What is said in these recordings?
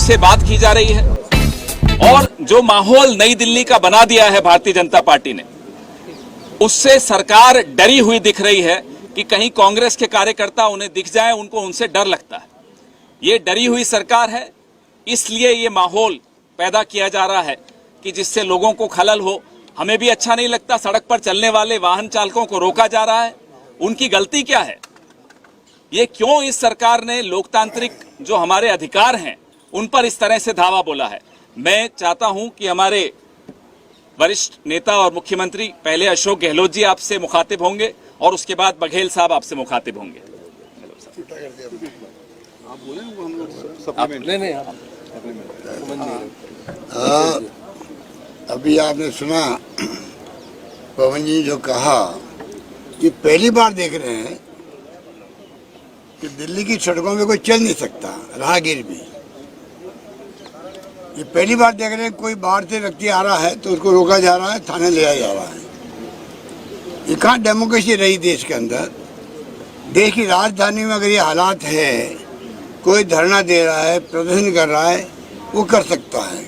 उससे बात की जा रही है। और जो माहौल नई दिल्ली का बना दिया है भारतीय जनता पार्टी ने, उससे सरकार डरी हुई दिख रही है कि कहीं कांग्रेस के कार्यकर्ता उन्हें दिख जाए, उनको उनसे डर लगता है। ये डरी हुई सरकार है, इसलिए ये माहौल पैदा किया जा रहा है कि जिससे लोगों को खलल हो। हमें भी अच्छा नहीं लगता, सड़क पर चलने वाले वाहन चालकों को रोका जा रहा है। उनकी गलती क्या है? ये क्यों इस सरकार ने लोकतांत्रिक जो हमारे अधिकार हैं उन पर इस तरह से धावा बोला है? मैं चाहता हूं कि हमारे वरिष्ठ नेता और मुख्यमंत्री, पहले अशोक गहलोत जी आपसे मुखातिब होंगे और उसके बाद बघेल साहब आपसे मुखातिब होंगे। अभी आपने सुना पवन जी जो कहा कि पहली बार देख रहे हैं कि दिल्ली की सड़कों में कोई चल नहीं सकता, राहगीर भी। ये पहली बार देख रहे हैं कोई बाहर से व्यक्ति आ रहा है तो उसको रोका जा रहा है, थाने ले आया जा रहा है। ये कहाँ डेमोक्रेसी रही देश के अंदर? देश की राजधानी में अगर ये हालात है, कोई धरना दे रहा है, प्रदर्शन कर रहा है, वो कर सकता है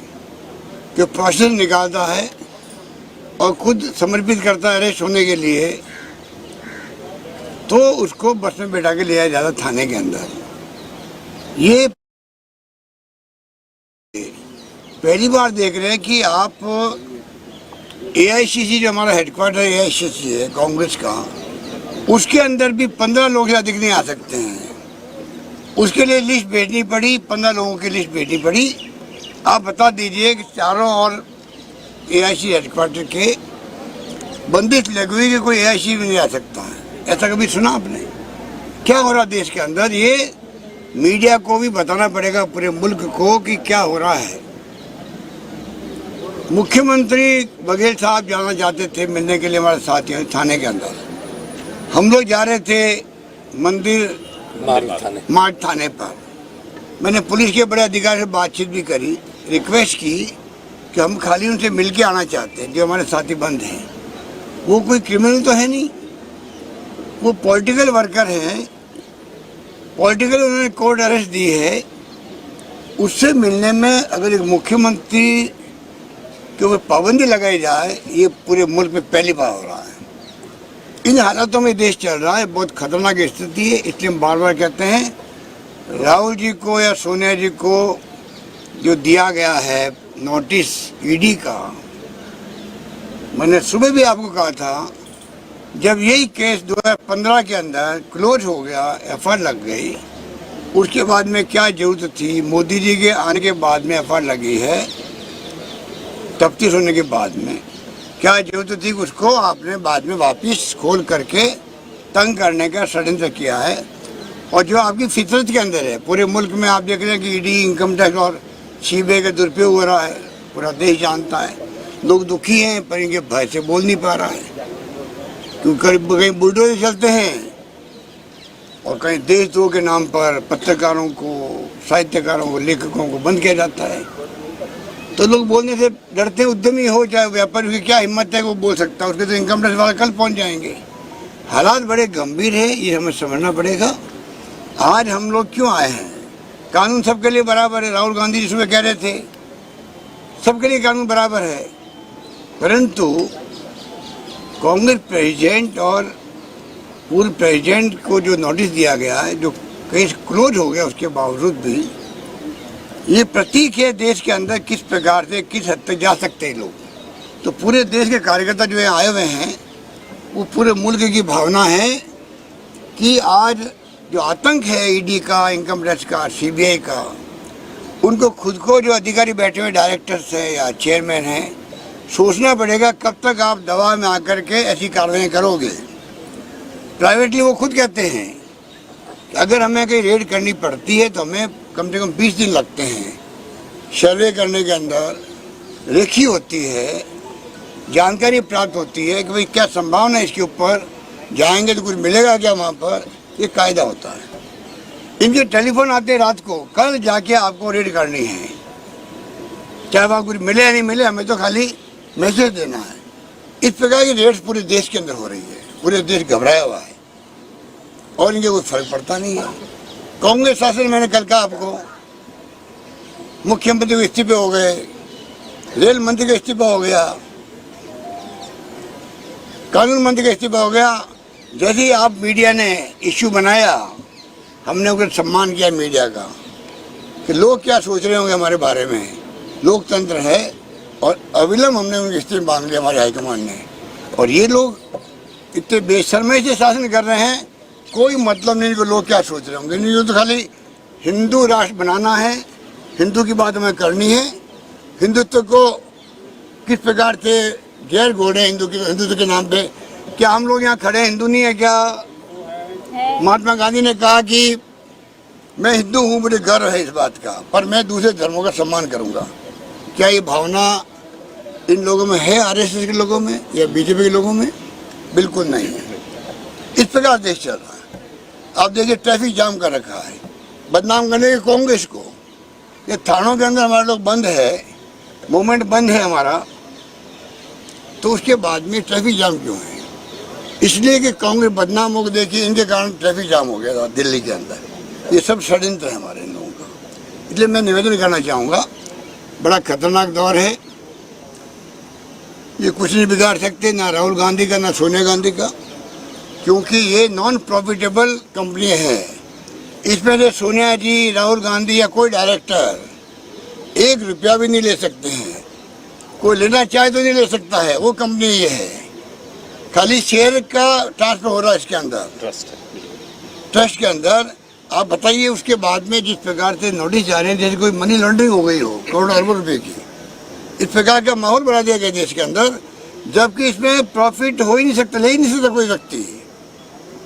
कि प्रोसेस निकालता है और खुद समर्पित करता है अरेस्ट होने के लिए, तो उसको बस में बैठा के ले आया जाता थाने के अंदर। ये पहली बार देख रहे हैं कि आप एआईसीसी, जो हमारा हेडक्वार्टर एआईसीसी है कांग्रेस का, उसके अंदर भी 15 लोग से अधिक नहीं आ सकते हैं। उसके लिए लिस्ट भेजनी पड़ी, 15 लोगों की लिस्ट भेजनी पड़ी। आप बता दीजिए कि चारों और एआईसी हेडक्वार्टर के बंदिश लगी हुई कि कोई एआईसी भी नहीं आ सकता है। ऐसा कभी सुना आपने? क्या हो रहा देश के अंदर? ये मीडिया को भी बताना पड़ेगा, पूरे मुल्क को, कि क्या हो रहा है। मुख्यमंत्री बघेल साहब जाना चाहते थे मिलने के लिए हमारे साथियों थाने के अंदर। हम लोग जा रहे थे मंदिर मार्ग थाने पर। मैंने पुलिस के बड़े अधिकारी से बातचीत भी करी, रिक्वेस्ट की कि हम खाली उनसे मिल के आना चाहते हैं, जो हमारे साथी बंद हैं। वो कोई क्रिमिनल तो है नहीं, वो पॉलिटिकल वर्कर हैं, पॉलिटिकल उन्होंने कोर्ट अरेस्ट दी है। उससे मिलने में अगर एक मुख्यमंत्री के ऊपर पाबंदी लगाई जाए, ये पूरे मुल्क में पहली बार हो रहा है। इन हालातों में देश चल रहा है, बहुत खतरनाक स्थिति है। इसलिए हम बार बार कहते हैं राहुल जी को या सोनिया जी को जो दिया गया है नोटिस ईडी का, मैंने सुबह भी आपको कहा था, जब यही केस 2015 के अंदर क्लोज हो गया, एफआईआर लग गई, उसके बाद में क्या जरूरत थी? मोदी जी के आने के बाद में एफआईआर लगी है, तफ्तीश होने के बाद में क्या जरूरत थी? उसको आपने बाद में वापस खोल करके तंग करने का षड्यंत्र किया है। और जो आपकी फितरत के अंदर है, पूरे मुल्क में आप देख रहे हैं कि ईडी, इनकम टैक्स और सीबीआई का दुरुपयोग हो रहा है, पूरा देश जानता है। लोग दुखी हैं पर इनके भय से बोल नहीं पा रहा है, क्योंकि कहीं बुलडोजर चलते हैं और कहीं देशद्रोह के नाम पर पत्रकारों को, साहित्यकारों को, लेखकों को बंद किया जाता है। तो लोग बोलने से डरते हैं। उद्यमी हो चाहे व्यापारी, की क्या हिम्मत है वो बोल सकता है? उसके तो इनकम टैक्स वाला कल पहुंच जाएंगे। हालात बड़े गंभीर है, ये हमें समझना पड़ेगा। आज हम लोग क्यों आए हैं? कानून सबके लिए बराबर है। राहुल गांधी जी सुबह कह रहे थे सबके लिए कानून बराबर है, परंतु कांग्रेस प्रेसिडेंट और पूर्व प्रेसिडेंट को जो नोटिस दिया गया है, जो केस क्लोज हो गया, उसके बावजूद भी ये प्रतीक है देश के अंदर किस प्रकार से, किस हद तक जा सकते हैं लोग। तो पूरे देश के कार्यकर्ता जो है आए हुए हैं, वो पूरे मुल्क की भावना है कि आज जो आतंक है ईडी का, इनकम टैक्स का, सीबीआई का, उनको खुद को जो अधिकारी बैठे हुए डायरेक्टर्स है या चेयरमैन हैं, सोचना पड़ेगा कब तक आप दबाव में आकर के ऐसी कार्रवाई करोगे। प्राइवेटली वो खुद कहते हैं कि अगर हमें कहीं रेड करनी पड़ती है तो हमें कम से कम 20 दिन लगते हैं। सर्वे करने के अंदर रेखी होती है, जानकारी प्राप्त होती है कि भाई क्या संभावना है, इसके ऊपर जाएंगे तो कुछ मिलेगा क्या वहाँ पर, ये कायदा होता है। इनके टेलीफोन आते हैं रात को, कल जाके आपको रेड करनी है, चाहे वहाँ कुछ मिले या नहीं मिले, हमें तो खाली मैसेज देना है। इस प्रकार की रेड्स पूरे देश के अंदर हो रही है, पूरे देश घबराया हुआ है और इनके कोई फर्क पड़ता नहीं है। कांग्रेस शासन, मैंने कल कहा आपको, मुख्यमंत्री के इस्तीफे हो गए, रेल मंत्री का इस्तीफा हो गया, कानून मंत्री का इस्तीफा हो गया। जैसे ही आप मीडिया ने इश्यू बनाया, हमने उनका सम्मान किया मीडिया का कि लोग क्या सोच रहे होंगे हमारे बारे में। लोकतंत्र है और अविलंब हमने उनके इस्तीफे मांग लिया हमारे हाईकमान ने। और ये लोग इतने बेशर्मी से शासन कर रहे हैं, कोई मतलब नहीं कि लोग क्या सोच रहे होंगे। नहीं, तो खाली हिंदू राष्ट्र बनाना है, हिंदू की बात हमें करनी है। हिंदुत्व को किस प्रकार से गैर घोड़े हिंदुत्व के नाम पे। क्या हम लोग यहाँ खड़े हिंदू नहीं है क्या? महात्मा गांधी ने कहा कि मैं हिंदू हूँ, मुझे गर्व है इस बात का, पर मैं दूसरे धर्मों का सम्मान करूँगा। क्या ये भावना इन लोगों में है, आरएसएस के लोगों में या बीजेपी के लोगों में? बिल्कुल नहीं है। इस प्रकार देश चल रहा है। आप देखिए ट्रैफिक जाम कर रखा है, बदनाम करने के कांग्रेस को। ये थानों के अंदर हमारे लोग बंद है, मूवमेंट बंद है हमारा, तो उसके बाद में ट्रैफिक जाम क्यों है? इसलिए कि कांग्रेस बदनाम हो गई। देखिए इनके कारण ट्रैफिक जाम हो गया था दिल्ली के अंदर। ये सब षड्यंत्र है हमारे इन लोगों का। इसलिए मैं निवेदन करना चाहूँगा, बड़ा खतरनाक दौर है। ये कुछ नहीं बिगाड़ सकते, ना राहुल गांधी का ना सोनिया गांधी का, क्योंकि ये नॉन प्रॉफिटेबल कंपनी है। इसमें से सोनिया जी, राहुल गांधी या कोई डायरेक्टर 1 रुपया भी नहीं ले सकते हैं। कोई लेना चाहे तो नहीं ले सकता है। वो कंपनी ये है, खाली शेयर का ट्रांसफर हो रहा है इसके अंदर, ट्रस्ट के अंदर। आप बताइए उसके बाद में जिस प्रकार से नोटिस जा रहे हैं, जैसे कोई मनी लॉन्ड्रिंग हो गई हो करोड़ों अरबों रुपए की, इस प्रकार का माहौल बना दिया गया देश के अंदर, जबकि इसमें प्रॉफिट हो ही नहीं सकता, ले ही नहीं सकता कोई व्यक्ति।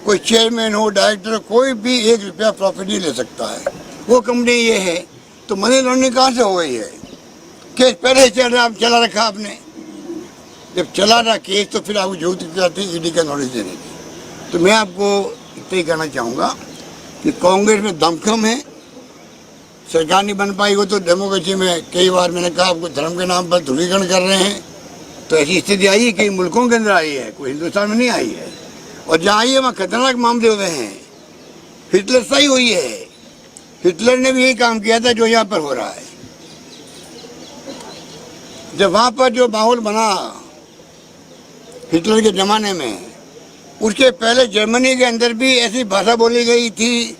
कोई चेयरमैन हो, डायरेक्टर हो, कोई भी 1 रुपया प्रॉफिट नहीं ले सकता है। वो कंपनी ये है, तो मनी लॉन्ड्रिंग कहाँ से हो गई है? केस पहले चल रहा, चला रखा आपने। जब चला रहा केस तो फिर आपको जरूरत आती है ईडी का नोटिस देने की। तो मैं आपको इतना ही कहना चाहूँगा कि कांग्रेस में दमखम है, सरकार नहीं बन पाई हो तो डेमोक्रेसी में कई बार मैंने कहा आपको धर्म के नाम पर ध्रुवीकरण कर रहे हैं। तो ऐसी स्थिति आई है, कई मुल्कों के अंदर आई है, कोई हिंदुस्तान में नहीं आई है। और जहाँ आई है वहाँ खतरनाक मामले हुए हैं। हिटलर सही हुई है, हिटलर ने भी यही काम किया था जो यहाँ पर हो रहा है। जब वहाँ पर जो माहौल बना हिटलर के ज़माने में, उसके पहले जर्मनी के अंदर भी ऐसी भाषा बोली गई थी,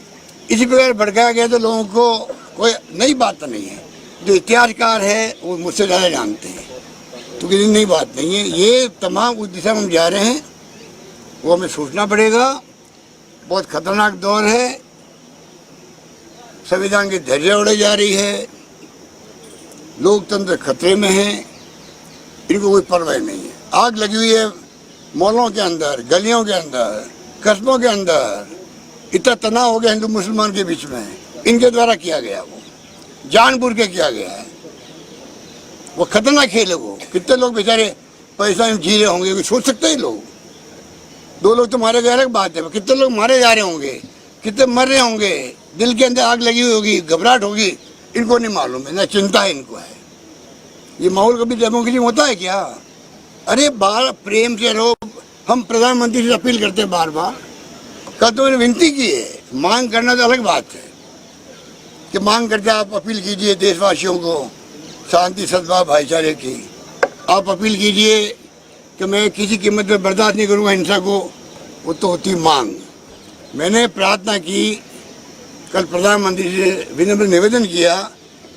इसी प्रकार भड़काया गया। तो लोगों को कोई नई बात तो नहीं है। जो इतिहासकार है वो मुझसे ज़्यादा जानते हैं, तो किसी नई बात नहीं है। ये तमाम उस दिशा में हम जा रहे हैं, वो हमें सोचना पड़ेगा। बहुत खतरनाक दौर है, संविधान की धैर्य उड़े जा रही है, लोकतंत्र खतरे में है, इनको कोई परवाह नहीं है। आग लगी हुई है मॉलों के अंदर, गलियों के अंदर, कस्बों के अंदर। इतना तनाव हो गया हिंदू मुसलमान के बीच में, इनके द्वारा किया गया, वो जानबूझ के किया गया है। वो खतरनाक खेल है। वो कितने लोग बेचारे पैसा में जी रहे होंगे, कोई सोच सकते हैं लोग? 2 लोग तो मारे गए अलग बात है, कितने लोग मारे जा रहे होंगे, कितने मर रहे होंगे, दिल के अंदर आग लगी हुई होगी, घबराहट होगी, इनको नहीं मालूम है, ना चिंता है इनको है। ये माहौल कभी डेमोक्रेसी में होता है क्या? अरे बार प्रेम से रहो। हम प्रधानमंत्री से अपील करते हैं बार बार, कल तो मैंने विनती की है। मांग करना तो अलग बात है कि मांग करके आप अपील कीजिए देशवासियों को शांति, सद्भाव, भाईचारे की। आप अपील कीजिए कि मैं किसी कीमत पर बर्दाश्त नहीं करूँगा हिंसा को, वो तो होती मांग। मैंने प्रार्थना की, कल प्रधानमंत्री से विनम्र निवेदन किया,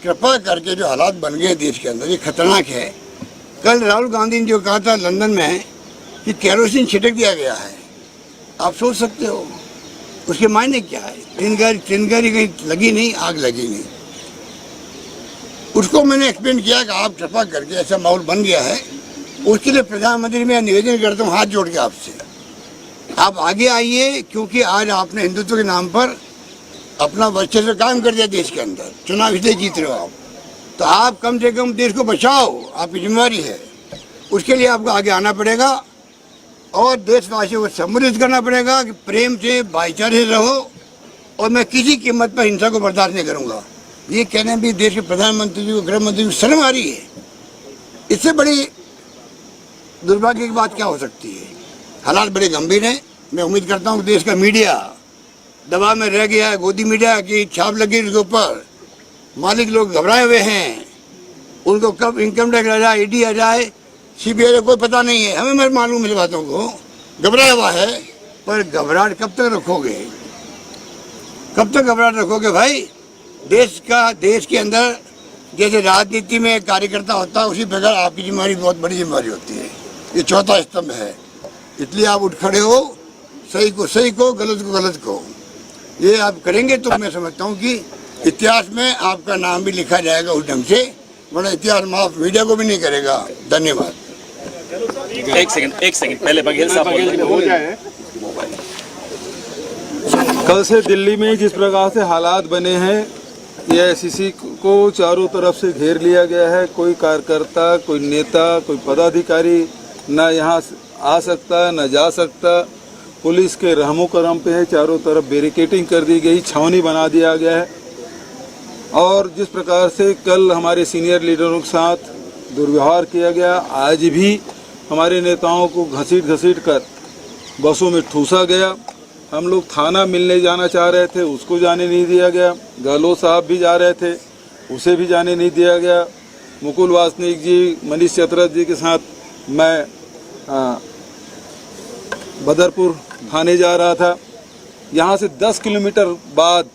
कृपा करके जो हालात बन गए देश के अंदर, ये खतरनाक है। कल राहुल गांधी ने जो कहा था लंदन में कि केरोसिन छिड़क दिया गया है, आप सोच सकते हो उसके मायने क्या है? चिंगारी कहीं लगी नहीं, आग लगी नहीं। उसको मैंने एक्सप्लेन किया कि आप कृपा करके, ऐसा माहौल बन गया है, उसके लिए प्रधानमंत्री मैं निवेदन करता हूँ हाथ जोड़ के आपसे, आप आगे आइए, क्योंकि आज आपने हिंदुत्व के नाम पर अपना वर्चस्व कायम कर दिया देश के अंदर। चुनाव इसलिए जीत रहे हो आप, तो आप कम से कम देश को बचाओ, आपकी जिम्मेवारी है। उसके लिए आपको आगे आना पड़ेगा और देशवासियों को सम्मिलित करना पड़ेगा कि प्रेम से, भाईचारे से रहो, और मैं किसी कीमत पर हिंसा को बर्दाश्त नहीं करूँगा। ये कहने भी देश के प्रधानमंत्री जी को, गृह मंत्री को शर्म आ रही है। इससे बड़ी दुर्भाग्य की बात क्या हो सकती है? हालात बड़े गंभीर हैं। मैं उम्मीद करता हूँ कि देश का मीडिया दबाव में रह गया है, गोदी मीडिया की छाप लगी उसके ऊपर, मालिक लोग घबराए हुए हैं। उनको कब इनकम टैक्स आ जाए, ईडी आ जाए, सीबीआई का कोई पता नहीं है। हमें मालूम है बातों को, घबराया हुआ है। पर घबराहट कब तक रखोगे? कब तक घबराहट रखोगे भाई? देश के अंदर जैसे राजनीति में कार्यकर्ता होता है, उसी प्रकार आपकी जिम्मेदारी बहुत बड़ी जिम्मेदारी होती है। ये चौथा स्तंभ है, इसलिए आप उठ खड़े हो। सही को सही को, गलत को गलत को, ये आप करेंगे तो मैं समझता हूँ कि इतिहास में आपका नाम भी लिखा जाएगा उस ढंग से, वरना इतिहास माफ मीडिया को भी नहीं करेगा। धन्यवाद। एक सेकंड पहले बघेल साहब हो जाए। कल से दिल्ली में जिस प्रकार से हालात बने हैं, एआईसीसी को चारों तरफ से घेर लिया गया है। कोई कार्यकर्ता, कोई नेता, कोई पदाधिकारी न यहाँ आ सकता न जा सकता। पुलिस के रहमो करम पे है, चारों तरफ बैरिकेडिंग कर दी गई, छावनी बना दिया गया है। और जिस प्रकार से कल हमारे सीनियर लीडरों के साथ दुर्व्यवहार किया गया, आज भी हमारे नेताओं को घसीट कर बसों में ठूसा गया। हम लोग थाना मिलने जाना चाह रहे थे, उसको जाने नहीं दिया गया। गहलोत साहब भी जा रहे थे, उसे भी जाने नहीं दिया गया। मुकुल वासनिक जी, मनीष चतरथ जी के साथ मैं बदरपुर थाने जा रहा था। यहाँ से 10 किलोमीटर बाद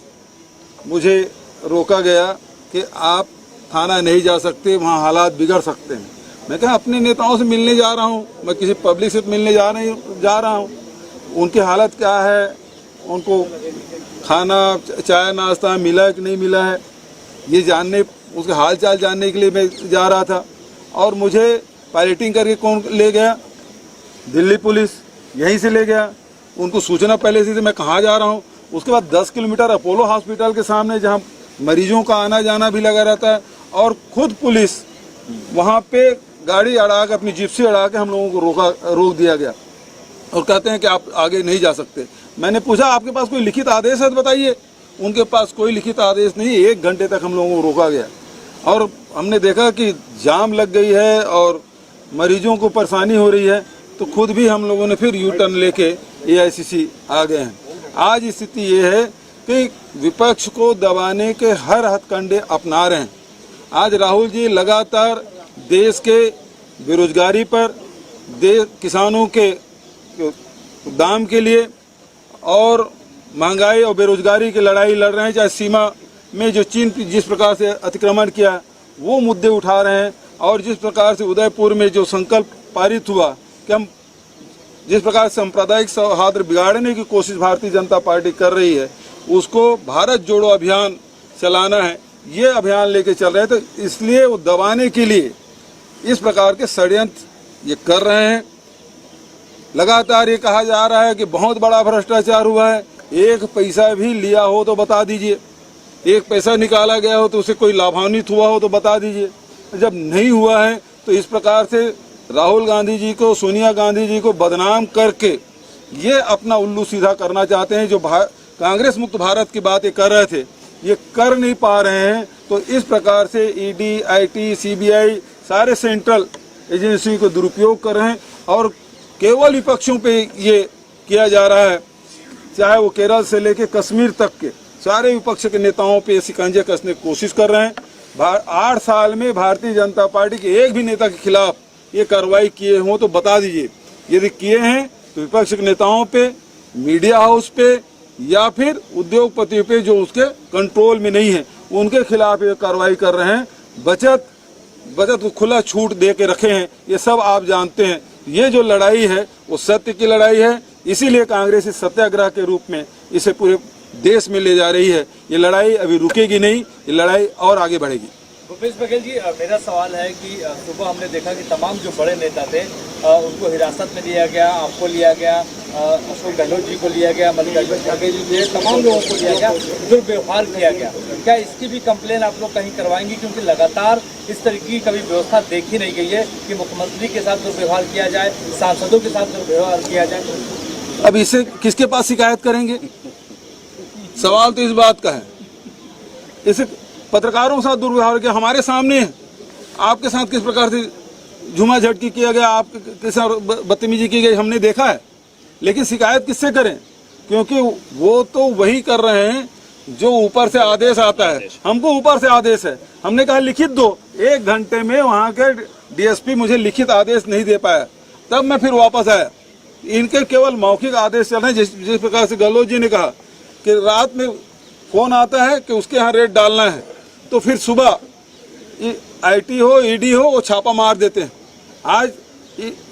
मुझे रोका गया कि आप थाना नहीं जा सकते, वहाँ हालात बिगड़ सकते हैं। मैं कहा अपने नेताओं से मिलने जा रहा हूँ, मैं किसी पब्लिक से मिलने जा रहा हूँ। उनकी हालत क्या है, उनको खाना चाय नाश्ता मिला है कि नहीं मिला है, ये जानने, उसके हाल चाल जानने के लिए मैं जा रहा था। और मुझे पायलटिंग करके कौन ले गया? दिल्ली पुलिस यहीं से ले गया। उनको सूचना पहले से मैं कहाँ जा रहा हूँ। उसके बाद 10 किलोमीटर अपोलो हॉस्पिटल के सामने, जहाँ मरीजों का आना जाना भी लगा रहता है, और खुद पुलिस वहाँ पे गाड़ी अड़ा के, अपनी जिप्सी अड़ा के हम लोगों को रोक दिया गया और कहते हैं कि आप आगे नहीं जा सकते। मैंने पूछा आपके पास कोई लिखित आदेश है तो बताइए। उनके पास कोई लिखित आदेश नहीं। 1 घंटे तक हम लोगों को रोका गया और हमने देखा कि जाम लग गई है और मरीजों को परेशानी हो रही है, तो खुद भी हम लोगों ने फिर यू टर्न लेके एआईसीसी आ गए हैं। आज स्थिति ये है कि विपक्ष को दबाने के हर हथकंडे अपना रहे हैं। आज राहुल जी लगातार देश के बेरोजगारी पर, किसानों के दाम के लिए और महंगाई और बेरोजगारी की लड़ाई लड़ रहे हैं। चाहे सीमा में जो चीन जिस प्रकार से अतिक्रमण किया, वो मुद्दे उठा रहे हैं। और जिस प्रकार से उदयपुर में जो संकल्प पारित हुआ कि हम जिस प्रकार सांप्रदायिक सौहार्द बिगाड़ने की कोशिश भारतीय जनता पार्टी कर रही है, उसको भारत जोड़ो अभियान चलाना है, ये अभियान लेके चल रहे हैं। तो इसलिए वो दबाने के लिए इस प्रकार के षड्यंत्र ये कर रहे हैं। लगातार ये कहा जा रहा है कि बहुत बड़ा भ्रष्टाचार हुआ है। 1 पैसा भी लिया हो तो बता दीजिए, 1 पैसा निकाला गया हो तो उसे कोई लाभान्वित हुआ हो तो बता दीजिए। जब नहीं हुआ है तो इस प्रकार से राहुल गांधी जी को, सोनिया गांधी जी को बदनाम करके ये अपना उल्लू सीधा करना चाहते हैं। जो कांग्रेस मुक्त भारत की बातें कर रहे थे, ये कर नहीं पा रहे हैं। तो इस प्रकार से ईडी, आईटी, सीबीआई सारे सेंट्रल एजेंसी को दुरुपयोग कर रहे हैं और केवल विपक्षों पे ये किया जा रहा है। चाहे वो केरल से लेके कश्मीर तक के सारे विपक्ष के नेताओं पे शिकंजे कसने की कोशिश कर रहे हैं। 8 साल में भारतीय जनता पार्टी के एक भी नेता के खिलाफ ये कार्रवाई किए हों तो बता दीजिए। यदि किए हैं तो विपक्ष के नेताओं पे, मीडिया हाउस पे या फिर उद्योगपतियों पे जो उसके कंट्रोल में नहीं है, उनके खिलाफ ये कार्रवाई कर रहे हैं। बचत को खुला छूट दे के रखे हैं, ये सब आप जानते हैं। ये जो लड़ाई है वो सत्य की लड़ाई है, इसीलिए कांग्रेस इस सत्याग्रह के रूप में इसे पूरे देश में ले जा रही है। ये लड़ाई अभी रुकेगी नहीं, ये लड़ाई और आगे बढ़ेगी। भूपेश बघेल जी, मेरा सवाल है कि सुबह हमने देखा कि तमाम जो बड़े नेता थे उनको हिरासत में लिया गया, आपको लिया गया, अशोक गहलोत जी को लिया गया, मल्लिकार्जुन खड़गे जी को, तमाम लोगों को लिया गया, दुर्व्यवहार किया गया। क्या इसकी भी कंप्लेन आप लोग कहीं करवाएंगे? क्योंकि लगातार इस तरीके की कभी व्यवस्था देखी नहीं गई है कि मुख्यमंत्री के साथ दुर्व्यवहार किया जाए, सांसदों के साथ दुर्व्यवहार किया जाए। अब इसे किसके पास शिकायत करेंगे? सवाल तो इस बात का है। इसे पत्रकारों के साथ दुर्व्यवहार किया, हमारे सामने है। आपके साथ किस प्रकार से झूमा झटकी किया गया, आपके साथ बदतमीजी की गई, हमने देखा है। लेकिन शिकायत किससे करें? क्योंकि वो तो वही कर रहे हैं जो ऊपर से आदेश आता है, हमको ऊपर से आदेश है, हमने कहा लिखित दो, 1 घंटे में वहाँ के डीएसपी मुझे लिखित आदेश नहीं दे पाया, तब मैं फिर वापस आया। इनके केवल मौखिक आदेश चल रहे हैं। जिस प्रकार से गहलोत जी ने कहा कि रात में फोन आता है कि उसके यहाँ रेड डालना है, तो फिर सुबह आईटी हो ईडी हो वो छापा मार देते हैं। आज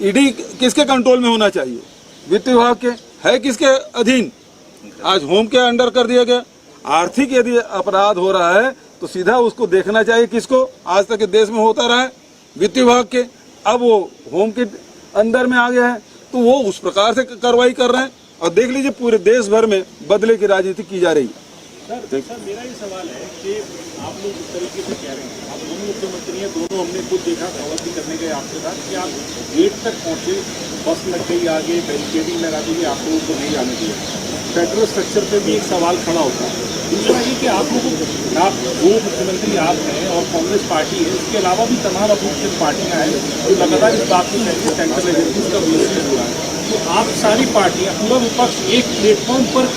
ईडी किसके कंट्रोल में होना चाहिए? वित्त विभाग के, है किसके अधीन? आज होम के अंडर कर दिया गया। आर्थिक यदि अपराध हो रहा है तो सीधा उसको देखना चाहिए किसको? आज तक देश में होता रहा है वित्त विभाग के, अब वो होम के अंदर में आ गया है, तो वो उस प्रकार से कार्रवाई कर रहे हैं। और देख लीजिए पूरे देश भर में बदले की राजनीति की जा रही है। सर मेरा ये सवाल है कि आप लोग इस तरीके से कह रहे हैं, आप दोनों मुख्यमंत्री हैं, दोनों हमने खुद देखा खबर भी करने गए आपके साथ कि आप गेट तक पहुंचे, बस लग गई आगे, बैरिकेडिंग लगा दी, आप लोगों को नहीं जाने दिया। फेडरल स्ट्रक्चर पे भी एक सवाल खड़ा होता है। दूसरा ये कि आप लोगों को, आप दो मुख्यमंत्री आप हैं और कांग्रेस पार्टी है, इसके अलावा भी तमाम अपोजिशन पार्टियां हैं जो लगातार इस बात को कहती है सेंट्रल एजेंसीज का मिसयूज हो रहा है। तो आप सारी पार्टियां, पूरा विपक्ष एक प्लेटफॉर्म पर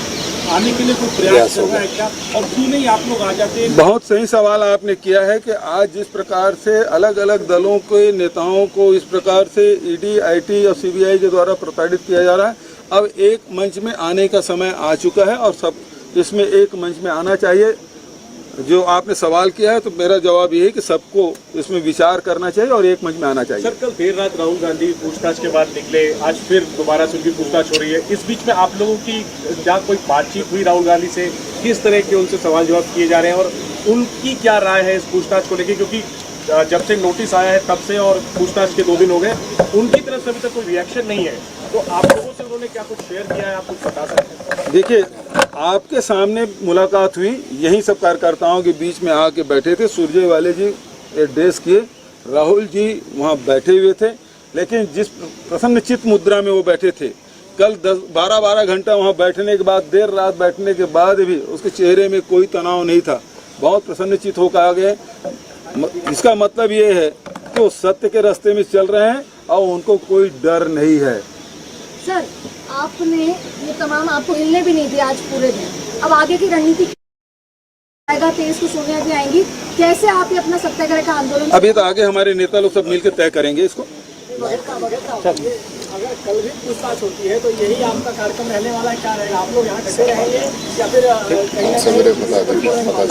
आने के लिए कोई प्रयास कर रहा है क्या, और क्यों नहीं आप लोग आ जाते? बहुत सही सवाल आपने किया है कि आज जिस प्रकार से अलग अलग दलों के नेताओं को इस प्रकार से ईडी, आईटी और सीबीआई के द्वारा प्रताड़ित किया जा रहा है, अब एक मंच में आने का समय आ चुका है और सब इसमें एक मंच में आना चाहिए। जो आपने सवाल किया है तो मेरा जवाब ये है कि सबको इसमें विचार करना चाहिए और एक मंच में आना चाहिए। सर कल देर रात राहुल गांधी पूछताछ के बाद निकले, आज फिर दोबारा से उनकी पूछताछ हो रही है। इस बीच में आप लोगों की क्या कोई बातचीत हुई राहुल गांधी से? किस तरह के उनसे सवाल जवाब किए जा रहे हैं और उनकी क्या राय है इस पूछताछ को लेकर? क्योंकि जब से नोटिस आया है तब से और पूछताछ के 2 दिन हो गए, उनकी तरफ से अभी तक कोई रिएक्शन नहीं है। तो आप लोगों से उन्होंने क्या कुछ शेयर किया है, आप कुछ बता सकते हैं? देखिए, आपके सामने मुलाकात हुई, यही सब कार्यकर्ताओं के बीच में आके बैठे थे। सुरजेवाला जी एड्रेस किए, राहुल जी वहाँ बैठे हुए थे, लेकिन जिस प्रसन्न चित्त मुद्रा में वो बैठे थे, कल 10-12 घंटा वहाँ बैठने के बाद, देर रात बैठने के बाद भी उसके चेहरे में कोई तनाव नहीं था, बहुत प्रसन्न चित्त होकर आ गए। इसका मतलब ये है कि वो सत्य के रास्ते में चल रहे हैं और उनको कोई डर नहीं है। सर, आपने ये तमाम, आपको हिलने भी नहीं दिया आज पूरे दिन। अब आगे की रणनीति आएगा, तेज को सोनिया जी आएंगी, कैसे आप ये अपना सत्याग्रह का आंदोलन? अभी तो आगे हमारे नेता लोग सब मिलकर तय करेंगे इसको। अगर कल भी पूछताछ होती है तो यही आपका कार्यक्रम रहने वाला है, क्या रहेगा? आप लोग यहाँ कैसे रहेंगे या फिर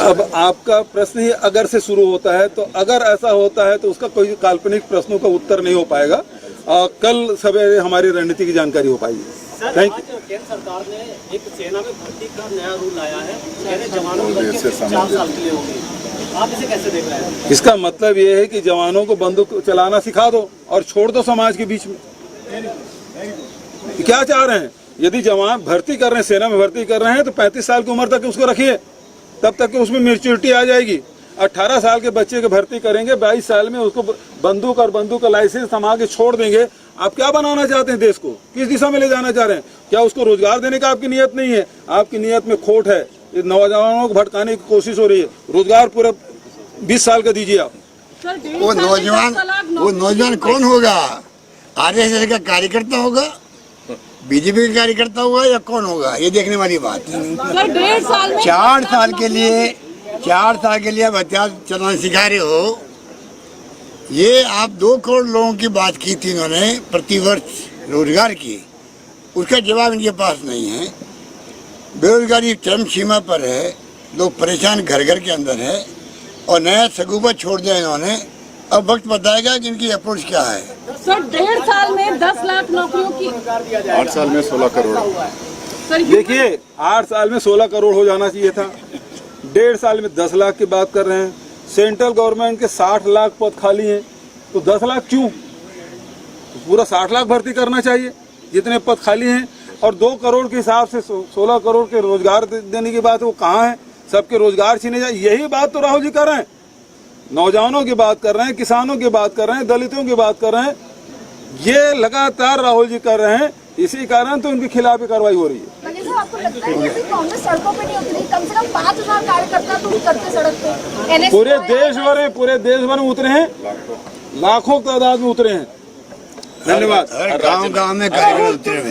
अब आपका प्रश्न ही अगर से शुरू होता है, तो अगर ऐसा होता है तो उसका कोई काल्पनिक प्रश्नों का उत्तर नहीं हो पाएगा। कल सवेरे हमारी रणनीति की जानकारी हो पाएगी। Thank you. केंद्र सरकार ने एक सेना में भर्ती का नया रूल लाया है, कहते जवानों की भर्ती 4 साल के लिए होगी, आप इसे कैसे देख रहे हैं? इसका मतलब ये है कि जवानों को बंदूक चलाना सिखा दो और छोड़ दो समाज के बीच में। क्या चाह रहे हैं? यदि जवान भर्ती कर रहे हैं, सेना में भर्ती कर रहे हैं, तो 35 साल की उम्र तक उसको रखिए, तब तक कि उसमें मैच्योरिटी आ जाएगी। 18 साल के बच्चे की भर्ती करेंगे, 22 साल में उसको बंदूक और बंदूक का लाइसेंस थमा के छोड़ देंगे। आप क्या बनाना चाहते हैं? देश को किस दिशा में ले जाना चाह रहे हैं? क्या उसको रोजगार देने का आपकी नीयत नहीं है? आपकी नीयत में खोट है। नौजवानों को भटकाने की कोशिश हो रही है। रोजगार पूरा 20 साल का दीजिए आप। वो नौजवान कौन होगा? आरएसएस का कार्यकर्ता होगा, बीजेपी का कार्यकर्ता होगा, या कौन होगा? ये देखने वाली बात है। 4 साल के लिए आप हथियार चलाना सिखा रहे हो। ये आप 2 करोड़ लोगों की बात की थी इन्होंने प्रतिवर्ष रोजगार की, उसका जवाब इनके पास नहीं है। बेरोजगारी चरम सीमा पर है, लोग परेशान घर घर के अंदर है, और नया सगुबा छोड़ दिया इन्होंने। अब वक्त बताएगा कि इनकी अप्रोच क्या है। सर, 1.5 साल में 10 लाख नौकरियों की, 8 साल में 16 करोड़। देखिए, 8 साल में 16 करोड़ हो जाना चाहिए था, 1.5 साल में 10 लाख की बात कर रहे हैं। सेंट्रल गवर्नमेंट के 60 लाख पद खाली हैं, तो 10 लाख क्यों? पूरा 60 लाख भर्ती करना चाहिए जितने पद खाली हैं। और 2 करोड़ के हिसाब से 16 करोड़ के रोजगार देने की बात है, वो कहाँ है? सबके रोजगार छीने जाए, यही बात तो राहुल जी कर रहे हैं। नौजवानों की बात कर रहे हैं, किसानों की बात कर रहे हैं, दलितों की बात कर रहे हैं। ये लगातार राहुल जी कर रहे हैं, इसी कारण तो उनके खिलाफ कार्रवाई हो रही है। आपको लगता है कि कांग्रेस सड़कों पे नहीं उतरी? कम से कम 5000 कार्यकर्ता तो उतरते सड़क पे। पूरे देश भर में उतरे हैं, लाखों तादाद में उतरे हैं। धन्यवाद। गांव-गांव में कार्यकर्ता उतरे हुए हैं।